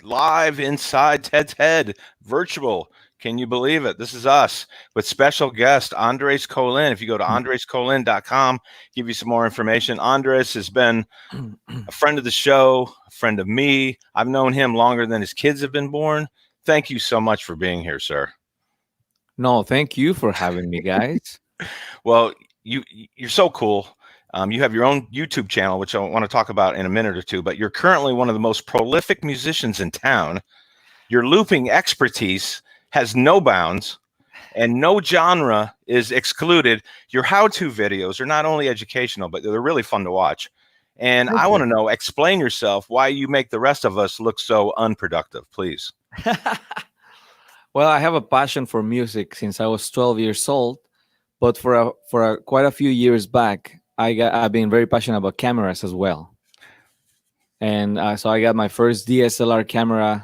Live inside Ted's head, virtual. Can you believe it? This is us with special guest Andres Colin. If you go to andrescolin.com, give you some more information. Andres has been a friend of the show, a friend of me. I've known him longer than his kids have been born. Thank you so much for being here, sir. No, thank you for having me, guys. Well, you're so cool. You have your own YouTube channel, which I want to talk about in a minute or two. But you're currently one of the most prolific musicians in town. Your looping expertise has no bounds, and no genre is excluded. Your how-to videos are not only educational, but they're really fun to watch. And Thank I want you. to know, explain yourself, why you make the rest of us look so unproductive, please. Well, I have a passion for music since I was 12 years old, but for quite a few years back, I've been very passionate about cameras as well. And so I got my first DSLR camera,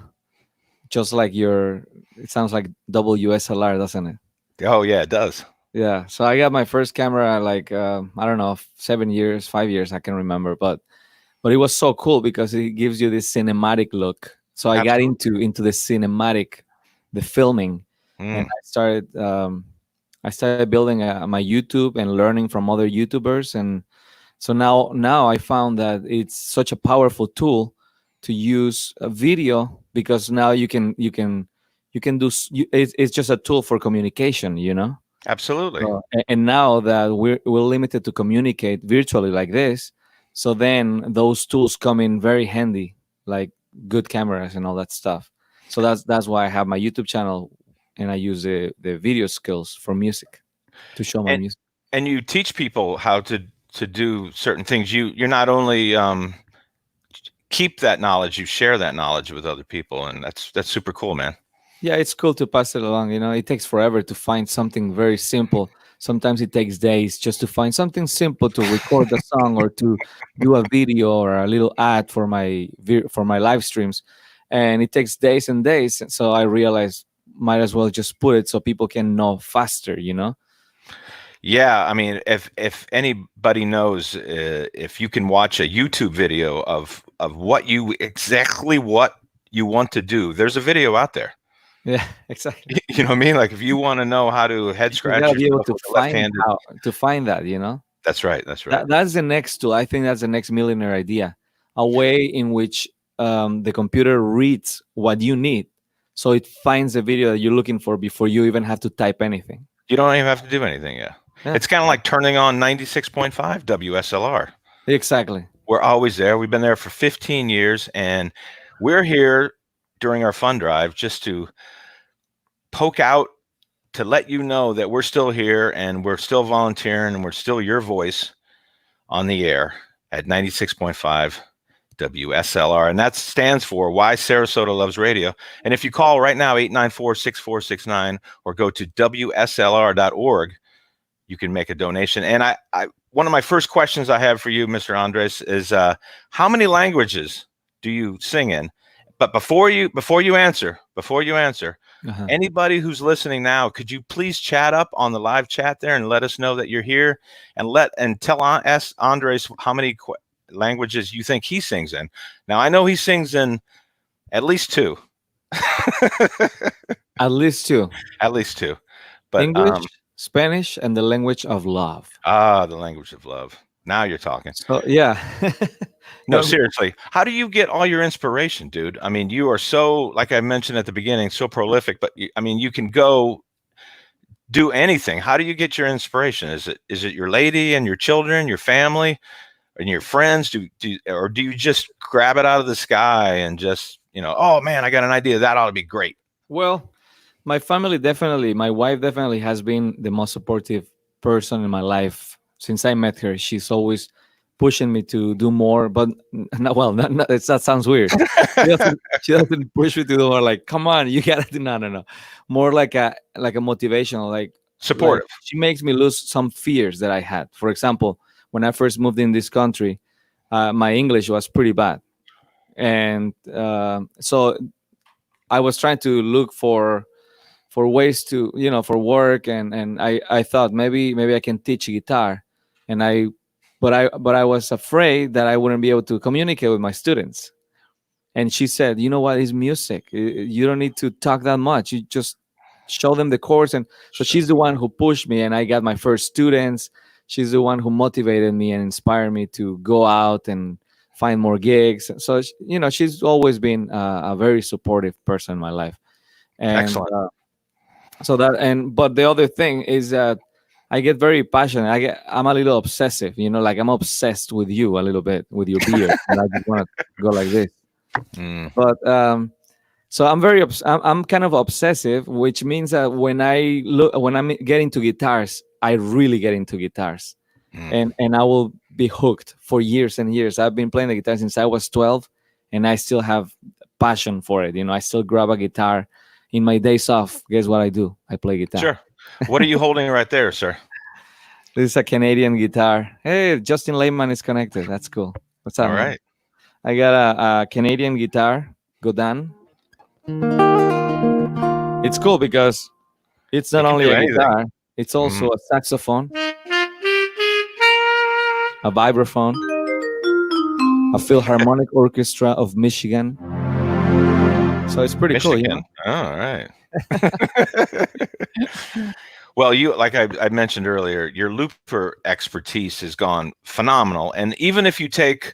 just like your. It sounds like WSLR, doesn't it? Oh yeah, it does. Yeah. So I got my first camera like I don't know, 7 years, 5 years, I can remember, but it was so cool because it gives you this cinematic look. So I got Absolutely. into the cinematic, the filming, and Mm, I started building my YouTube and learning from other YouTubers, and so now I found that it's such a powerful tool to use a video because now you can it's just a tool for communication, absolutely. and now that we're limited to communicate virtually like this, so then those tools come in very handy, like good cameras and all that stuff. So that's why I have my YouTube channel, and I use the video skills for music to show my And music. and you teach people how to do certain things. You're not only keep that knowledge, you share that knowledge with other people, and that's super cool, man. Yeah, it's cool to pass it along. It takes forever to find something very simple. Sometimes it takes days just to find something simple to record a song or to do a video or a little ad for my live streams, and it takes days and days. So I realized might as well just put it so people can know faster. Yeah, I mean, if anybody knows, if you can watch a YouTube video of what you want to do, there's a video out there. Yeah, exactly. You know what I mean? Like if you want to know how to head You just scratch gotta be able yourself to with a find left-handed, how to find that. that's right, that's right. That's the next tool. I think that's the next millionaire idea. A way in which the computer reads what you need. So it finds the video that you're looking for before you even have to type anything. You don't even have to do anything. Yeah, Yeah, it's kind of like turning on 96.5 WSLR. exactly. We're always there. We've been there for 15 years, and we're here during our fund drive just to poke out, to let you know that we're still here and we're still volunteering and we're still your voice on the air at 96.5 WSLR. And that stands for Why Sarasota Loves Radio. And if you call right now, 894-6469, or go to WSLR.org, you can make a donation. And I one of my first questions I have for you, Mr. Andres, is how many languages do you sing in? But before you answer, Uh-huh. anybody who's listening now, could you please chat up on the live chat there and let us know that you're here, and tell us, Andres, how many languages you think he sings in. Now I know he sings in at least two, At least two: at least two. But English, Spanish, and the language of love. the language of love. Now you're talking. So yeah, No, no, seriously. How do you get all your inspiration, dude? I mean, you are so, like I mentioned at the beginning, so prolific. But I mean, you can go do anything. How do you get your inspiration? Is it your lady and your children, your family, and your friends? Or do you just grab it out of the sky and just, oh man, I got an idea that ought to be great. well, my family definitely, my wife definitely has been the most supportive person in my life since I met her. She's always pushing me to do more, but well, that sounds weird. She doesn't push me to do more. Like, come on, you gotta do. No, no, no. More like a motivational. Like Supportive. she makes me lose some fears that I had. For example, when I first moved in this country, my English was pretty bad, and so I was trying to look for ways to for work, and I thought maybe I can teach guitar, and I but I was afraid that I wouldn't be able to communicate with my students. And she said, "You know what? It's music. You don't need to talk that much. You just show them the course." And so she's the one who pushed me, and I got my first students. She's the one who motivated me and inspired me to go out and find more gigs. So she's always been a very supportive person in my life. And Excellent. so that and but the other thing is that I get very passionate. I'm a little obsessive, like I'm obsessed with you a little bit with your beard, and I just want to go like this. Mm, But so I'm kind of obsessive, which means that when I'm getting to guitars, I really get into guitars, mm. and I will be hooked for years and years. I've been playing the guitar since I was 12, and I still have passion for it. I still grab a guitar in my days off. Guess what I do? I play guitar. Sure. What are you holding right there, sir? This is a Canadian guitar. Hey, Justin Lehman is connected. That's cool. What's up, All man? right. I got a Canadian guitar, Godin. It's cool because it's not It can only do a anything. guitar, it's Mhm. also a saxophone, a vibraphone, a Philharmonic Orchestra of Michigan. So it's pretty cool. Michigan. All right. Well, like I mentioned earlier, your looper expertise has gone phenomenal. And even if you take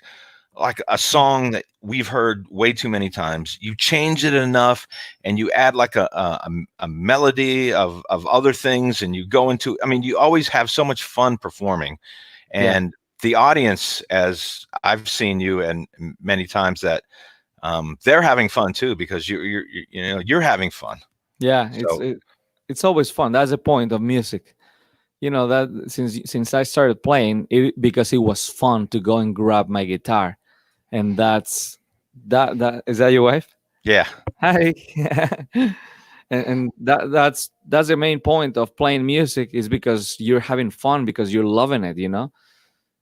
like a song that we've heard way too many times, you change it enough and you add like a melody of other things, and you go into, I mean, you always have so much fun performing. Yeah. And the audience, as I've seen you and many times, that they're having fun too, because you're having fun. Yeah, So it's always fun. That's the point of music. That since I started playing it because it was fun to go and grab my guitar, and that is that your wife? yeah, Hi. And that's the main point of playing music is because you're having fun because you're loving it.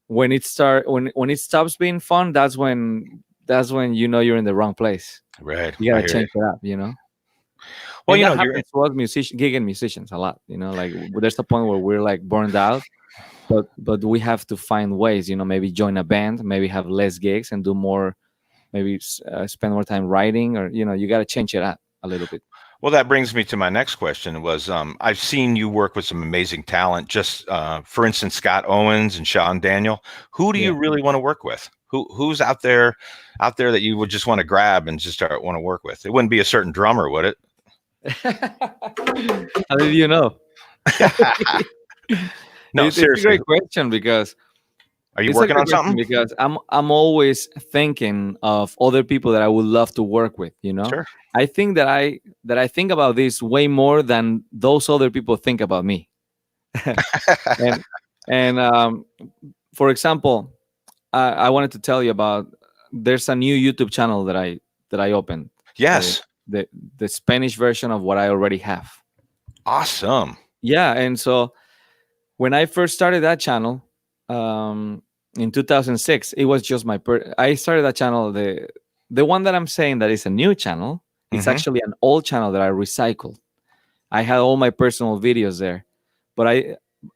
When it stops being fun, that's when you're in the wrong place. right. You I gotta hear you. change it up. Well, And that you're happens to us gigging musicians a lot. Like there's a point where we're like burned out, but we have to find ways. Maybe join a band, maybe have less gigs and do more. Maybe spend more time writing, or you got to change it up a little bit. Well, that brings me to my next question. Was I've seen you work with some amazing talent. Just for instance, Scott Owens and Sean Daniel. Who do Yeah. you really want to work with? Who's out there that you would just want to grab and just start want to work with? It wouldn't be a certain drummer, would it? How did you know? No, It's a seriously. great question because Are you it's a working great on question something? because I'm always thinking of other people that I would love to work with. Sure. I think that I think about this way more than those other people think about me. and and for example, I wanted to tell you about there's a new YouTube channel that I opened. Uh, Yes. the the Spanish version of what I already have. Awesome. Yeah, and so when I first started that channel in 2006, it was just I started that channel. The one that I'm saying that is a new channel. It's Hmm. actually an old channel that I recycled. I had all my personal videos there, but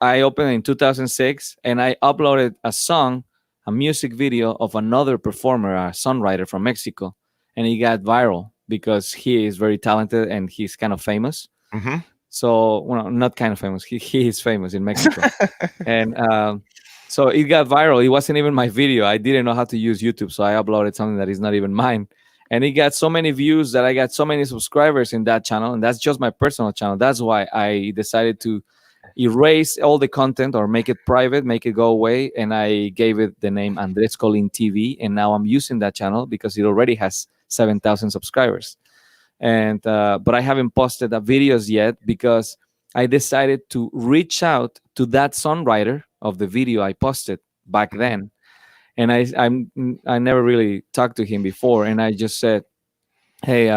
I opened in 2006 and I uploaded a song, a music video of another performer, a songwriter from Mexico, and he got viral because he is very talented and he's kind of famous. Hmm. So, well, not kind of famous. He is famous in Mexico, and so it got viral. It wasn't even my video. I didn't know how to use YouTube, so I uploaded something that is not even mine, and it got so many views that I got so many subscribers in that channel, and that's just my personal channel. That's why I decided to erase all the content or make it private, make it go away, and I gave it the name Andres Colin TV, and now I'm using that channel because it already has 7,000 subscribers. And but I haven't posted the videos yet because I decided to reach out to that songwriter of the video I posted back then, and I never really talked to him before, and I just said, "Hey,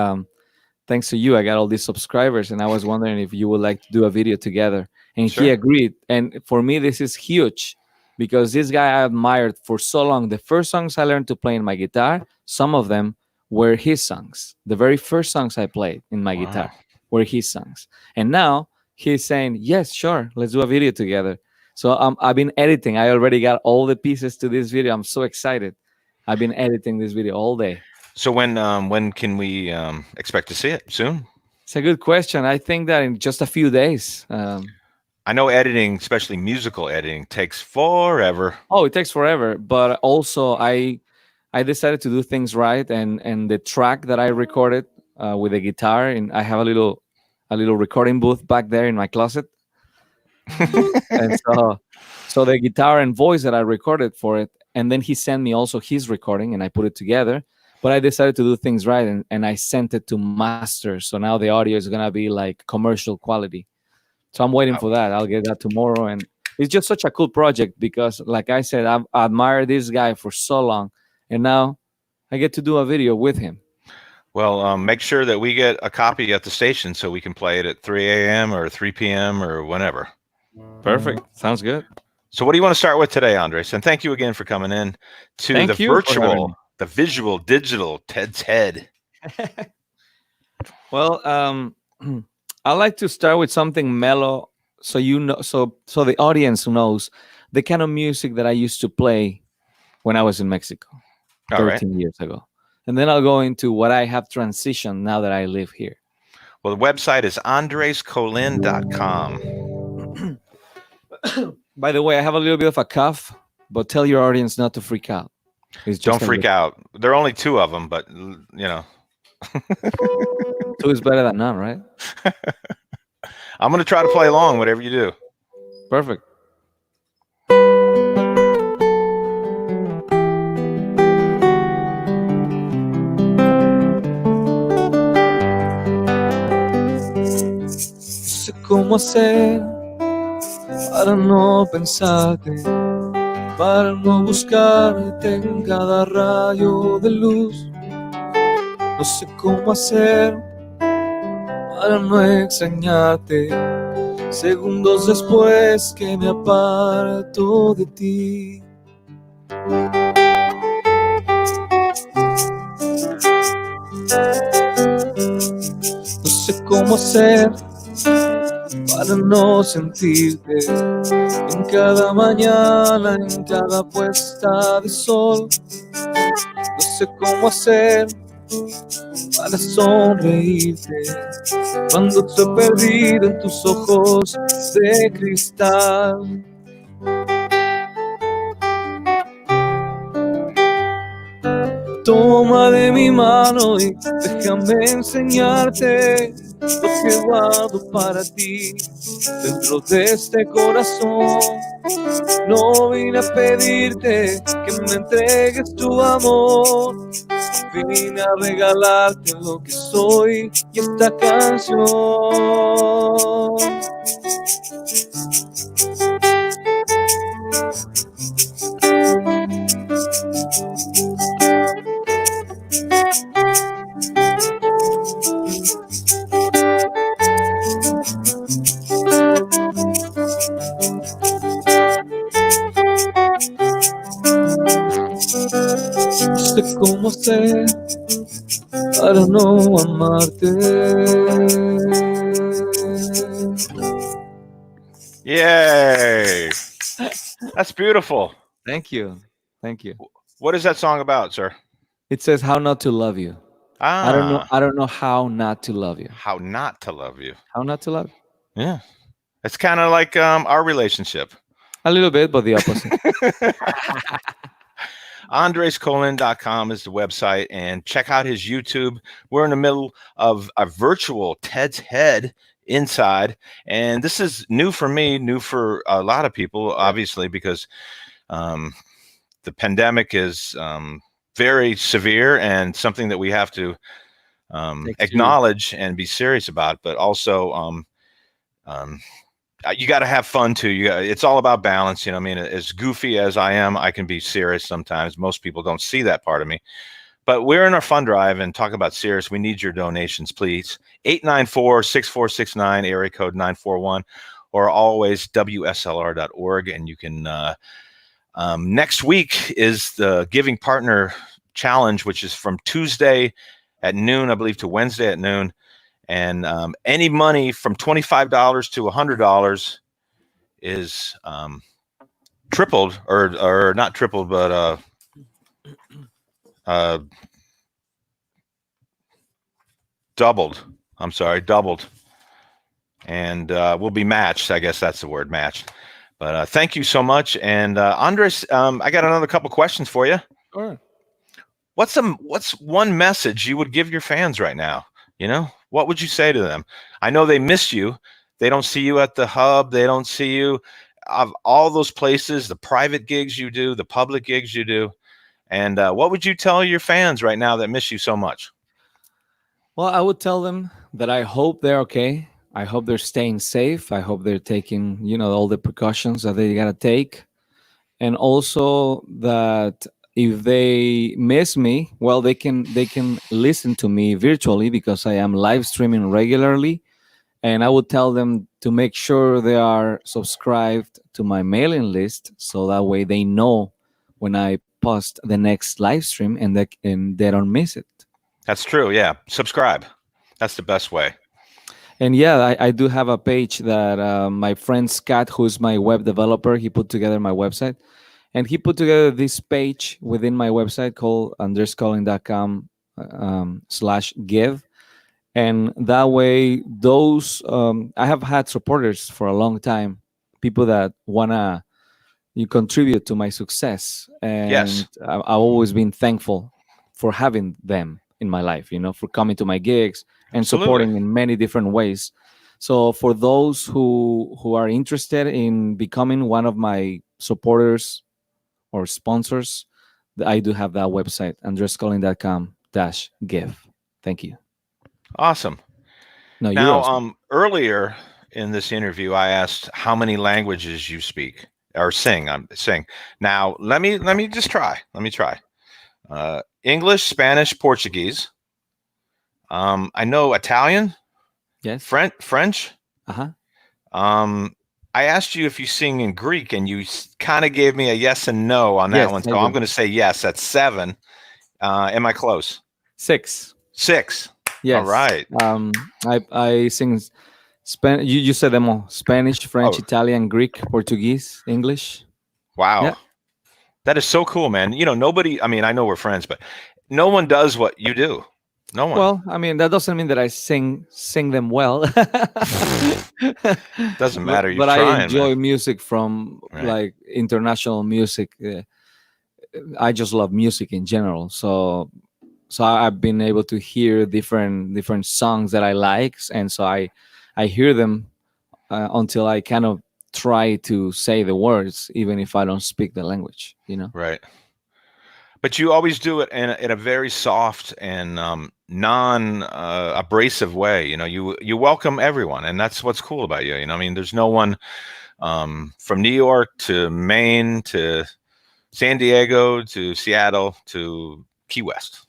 thanks to you, I got all these subscribers, and I was wondering if you would like to do a video together." And he Sure. agreed. And for me, this is huge because this guy I admired for so long. The first songs I learned to play in my guitar, some of them were his songs. The very first songs I played in my Wow. guitar were his songs. And now he's saying, "Yes, sure, let's do a video together." So I've been editing. I already got all the pieces to this video. I'm so excited. I've been editing this video all day. So when can we expect to see it? Soon? It's a good question. I think that in just a few days. I know editing, especially musical editing, takes forever. Oh, it takes forever, but also I decided to do things right, and the track that I recorded with the guitar, and I have a little recording booth back there in my closet, and so the guitar and voice that I recorded for it, and then he sent me also his recording, and I put it together. But I decided to do things right, and I sent it to master. So now the audio is gonna be like commercial quality. So I'm waiting for that. I'll get that tomorrow, and it's just such a cool project because, like I said, I've admired this guy for so long, and now I get to do a video with him. Well, make sure that we get a copy at the station so we can play it at 3 a.m. or 3 p.m. or whenever. Perfect. Sounds good. So, what do you want to start with today, Andres? And thank you again for coming in to the Thank you for having virtual, the visual, digital Ted's Head. me. Well, I like to start with something mellow, so you know, so the audience knows the kind of music that I used to play when I was in Mexico All right. 13 years ago, and then I'll go into what I have transitioned now that I live here. Well, the website is andrescolin.com. By the way, I have a little bit of a cough, but tell your audience not to freak out. It's Don't just a freak little. out. There are only two of them, but Two is better than none, right? I'm going to try to play along, whatever you do. Perfect. No sé cómo hacer para no pensarte, para no buscarte en cada rayo de luz. No sé cómo hacer para no extrañarte segundos después que me aparto de ti. No sé cómo hacer para no sentirte en cada mañana, en cada puesta de sol. No sé cómo hacer para sonreírte cuando estoy perdido en tus ojos de cristal. Toma de mi mano y déjame enseñarte lo que guardo para ti dentro de este corazón. No vine a pedirte que me entregues tu amor, vine a regalarte lo que soy y esta canción. No sé cómo hacer para no amarte. Yay! That's beautiful. Thank you. Thank you. What is that song about, sir? It says how not to love you. I don't know. Ah, I don't know how not to love you. how not to love you. How not to love you? Yeah. It's kind of like our relationship. A little bit, but the opposite. AndresColin.com is the website, and check out his YouTube. We're in the middle of a virtual Ted's Head inside, and this is new for me, new for a lot of people, obviously, because um, the pandemic is very severe and something that we have to Take serious. acknowledge and be serious about, but also you got to have fun too. It's all about balance. I mean, as goofy as I am, I can be serious sometimes. Most people don't see that part of me. But we're in our fund drive and talk about serious. We need your donations, please. 894-6469, area code 941, or always WSLR.org. And you can, next week is the Giving Partner Challenge, which is from Tuesday at noon, I believe, to Wednesday at noon. And any money from $25 to $100 is tripled, or not tripled, but doubled. I'm sorry, doubled. And we'll be matched. I guess that's the word, matched. But thank you so much. And Andres, I got another couple questions for you. Sure. What's one message you would give your fans right now? What would you say to them? I know they miss you. They don't see you at the hub. They don't see you of all those places, the private gigs you do, the public gigs you do. And what would you tell your fans right now that miss you so much? Well, I would tell them that I hope they're okay. I hope they're staying safe. I hope they're taking, all the precautions that they gotta take. And also that if they miss me, well, they can listen to me virtually because I am live streaming regularly. And I would tell them to make sure they are subscribed to my mailing list, so that way they know when I post the next live stream, and they don't miss it. That's true. Yeah. Subscribe. That's the best way. And yeah, I do have a page that my friend Scott, who's my web developer, he put together my website. And he put together this page within my website called andrescolin.com /give. And that way, those I have had supporters for a long time, people that wanna you contribute to my success, and Yes. I've always been thankful for having them in my life. For coming to my gigs and Absolutely. supporting in many different ways. So for those who are interested in becoming one of my supporters or sponsors, I do have that website, andrescolin.com -give. Thank you. Awesome. No, you're Now, awesome. earlier in this interview, I asked how many languages you speak or sing. I'm sing. Now, let me just try. Let me try. English, Spanish, Portuguese. I know Italian, Yes. French. Uh-huh. Um, I asked you if you sing in Greek, and you kind of gave me a yes and no on that Yes, one. I So I'm do. going to say yes. That's 7. Am I close? 6. 6. All Yes. right. I sing Spanish. You said them all: Spanish, French, Oh, Italian, Greek, Portuguese, English. wow. Yeah. That is so cool, man. Nobody, I mean, I know we're friends, but no one does what you do. No one. Well, I mean, that doesn't mean that I sing them well. Doesn't but matter. You're but I trying, man. enjoy music from Right. like international music. I just love music in general. So I've been able to hear different songs that I like, and so I hear them until I kind of try to say the words, even if I don't speak the language. Right. But you always do it in a very soft and non abrasive way. You welcome everyone, and that's what's cool about you. I mean, there's no one from New York to Maine to San Diego to Seattle to Key West.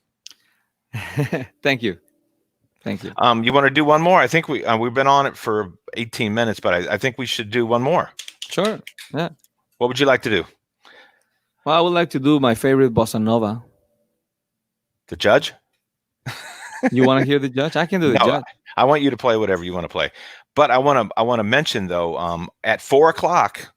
Thank you. Thank you. You want to do one more? I think we've been on it for 18 minutes, but I think we should do one more. Sure. Yeah. What would you like to do? Well, I would like to do my favorite bossa nova. The judge? You want to hear the judge? I can do the No, judge. I want you to play whatever you want to play. But I want to mention though, at 4:00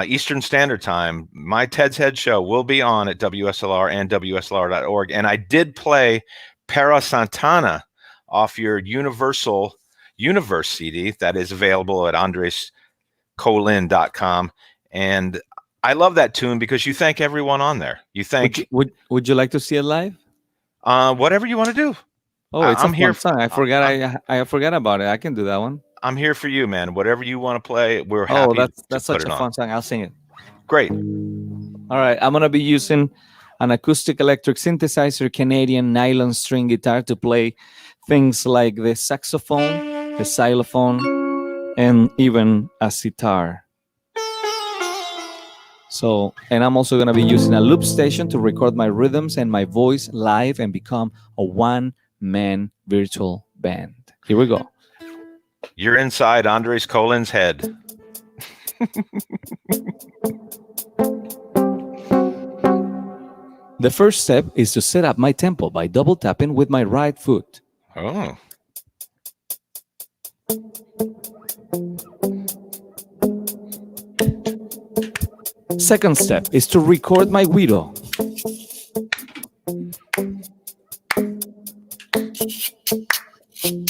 Eastern Standard Time, my Ted's Head show will be on at WSLR and WSLR.org. And I did play Para Santana off your Universal Universe CD that is available at andrescolin.com. And I love that tune because you thank everyone on there. You thank Would you like to see it live? whatever you want to do. Oh, it's I'm a here. fun song. I forgot. I forgot about it. I can do that one. I'm here for you, man. Whatever you want to play, we're Oh, happy that's to put such it a on. fun song. I'll sing it. Great. All right, I'm gonna be using an acoustic electric synthesizer Canadian nylon string guitar to play things like the saxophone, the xylophone, and even a sitar. So, and I'm also gonna be using a loop station to record my rhythms and my voice live and become a one-man virtual band. Here we go. You're inside Andres Colin's head. The first step is to set up my tempo by double tapping with my right foot. Oh. Second step is to record my guido. Hmm.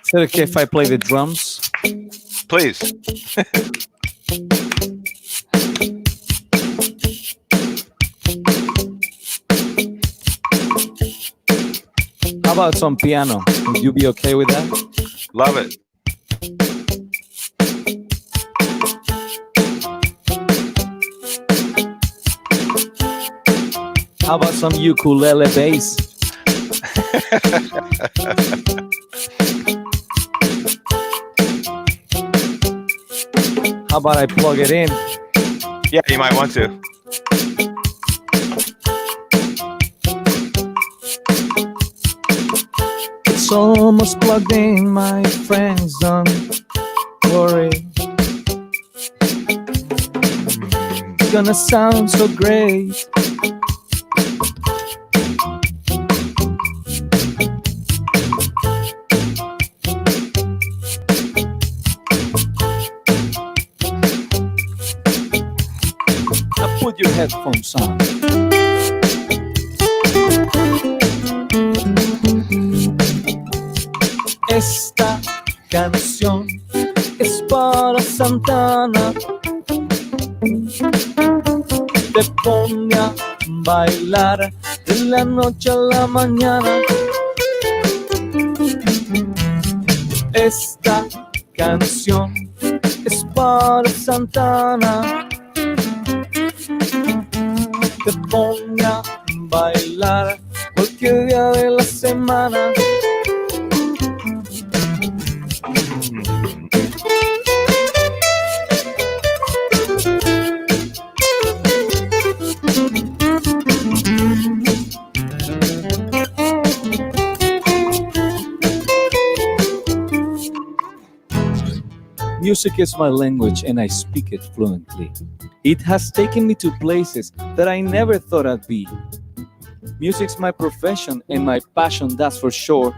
Is it okay if I play the drums? Please. How about some piano? Would you be okay with that? Love it. How about some ukulele bass? How about I plug it in? Yeah, you might want to. It's almost plugged in, my friends. Don't worry. It's gonna sound so great. Now put your headphones on. Esta canción es para Santana. Te pone a bailar de la noche a la mañana. Esta canción es para Santana. Te pone a bailar cualquier día de la semana. Music is my language and I speak it fluently. It has taken me to places that I never thought I'd be. Music's my profession and my passion, that's for sure.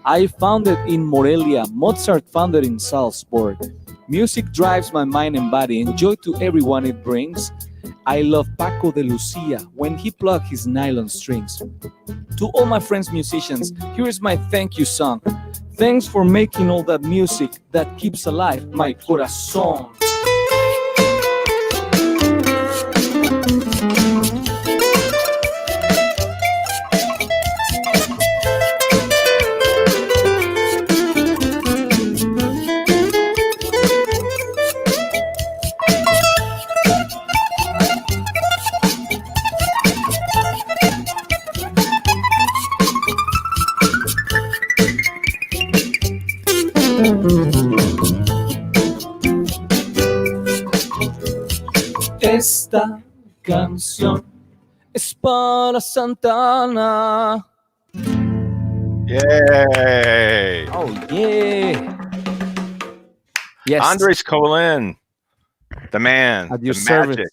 I found it in Morelia, Mozart found it in Salzburg. Music drives my mind and body, and joy to everyone it brings. I love Paco de Lucia when he plucked his nylon strings. To all my friends musicians, here is my thank you song. Thanks for making all that music that keeps alive my corazón. Esta canción es para Santana. Yay. Oh, yeah. Yes. Andres Colin, the man, At your the service. magic,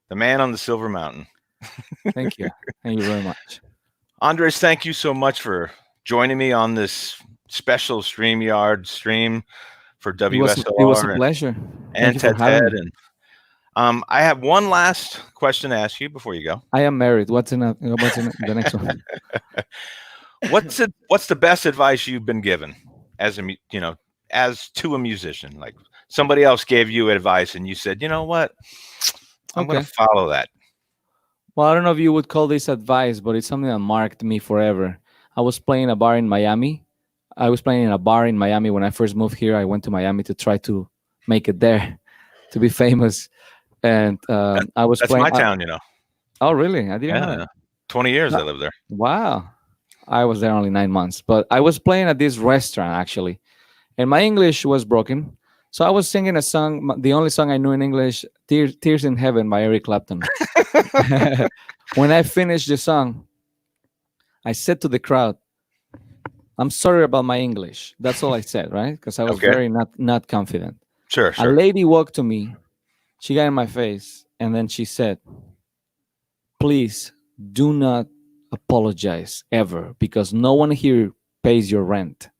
the man on the Silver Mountain. Thank you. Thank you very much. Andres, thank you so much for joining me on this special StreamYard stream for WSOR It was a pleasure. and Thank you for Ted having Ted. me. And I have one last question to ask you before you go. I am married. What's in the next one? What's the best advice you've been given as as to a musician? Like somebody else gave you advice and you said, you know what? I'm going to follow that. Well, I don't know if you would call this advice, but it's something that marked me forever. I was playing a bar in Miami. I was playing in a bar in Miami when I first moved here. I went to Miami to try to make it there, to be famous. And I was That's playing. my town, Oh, really? I didn't know that. 20 years I lived there. Wow. I was there only 9 months, but I was playing at this restaurant actually, and my English was broken. So I was singing a song, the only song I knew in English, Tears in Heaven by Eric Clapton. When I finished the song, I said to the crowd, I'm sorry about my English. That's all I said, right? Because I was very not confident. Sure. A lady walked to me, she got in my face, and then she said, please do not apologize ever, because no one here pays your rent.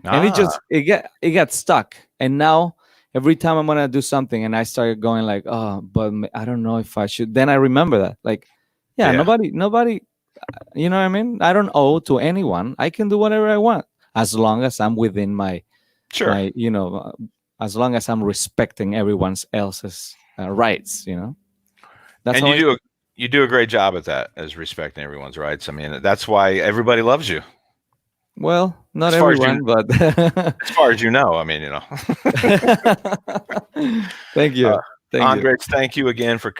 and it Ah, just it got stuck. And now every time I'm gonna do something, and I started going like, oh, but I don't know if I should. Then I remember that, like, yeah, yeah, nobody, you know what I mean? I don't owe to anyone. I can do whatever I want as long as I'm within sure. my as long as I'm respecting everyone else's rights. That's And how I see it. you do a great job at that, as respecting everyone's rights. I mean, that's why everybody loves you, Well, not as far as you everyone, but as far as you know. I mean, thank uh, you, thank you, Andres, thank you again for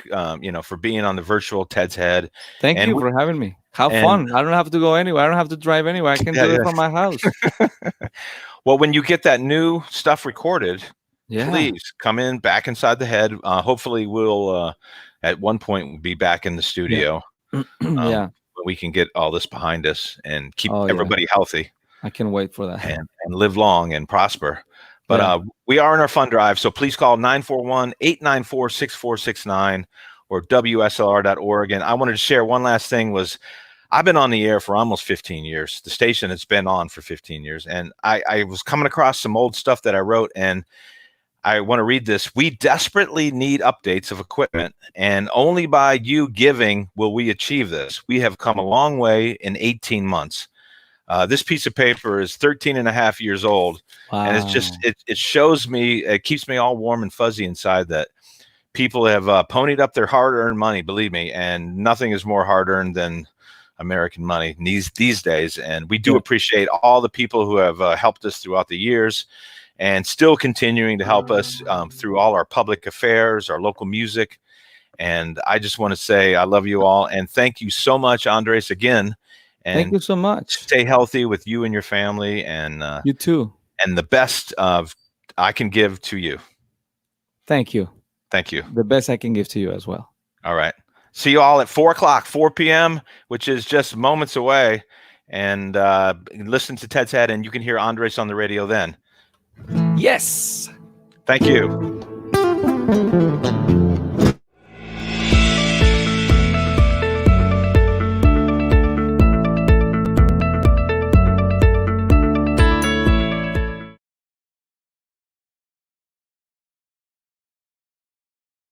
for being on the virtual Ted's Head, thank and you for having me. How and fun! I don't have to go anywhere. I don't have to drive anywhere. I can yeah, do it yeah. from my house. Well, when you get that new stuff recorded, Yeah, please come in back inside the head. Hopefully, we'll at one point be back in the yeah, studio. yeah. We can get all this behind us and keep Oh yeah, everybody healthy I can wait for that. and live long and prosper. But Yeah, we are in our fund drive, so please call 941-894-6469 or WSLR.org. And I wanted to share one last thing was I've been on the air for almost 15 years. The station has been on for 15 years. And I was coming across some old stuff that I wrote, and I want to read this. We desperately need updates of equipment, and only by you giving will we achieve this. We have come a long way in 18 months. This piece of paper is 13 and a half years old, and it's just wow. it shows me, it keeps me all warm and fuzzy inside that people have ponied up their hard-earned money, believe me, and nothing is more hard-earned than American money these days. And we do Yeah, appreciate all the people who have helped us throughout the years and still continuing to help us through all our public affairs, our local music. And I just want to say I love you all, and thank you so much, Andres, again. thank And you so much. stay healthy with you and your family, You too. and the best of I can give to you. Thank you. Thank you. The best I can give to you as well. All right. See you all at 4:00, 4 p.m., which is just moments away. And listen to Ted's Head, and you can hear Andres on the radio then. Yes. Thank you.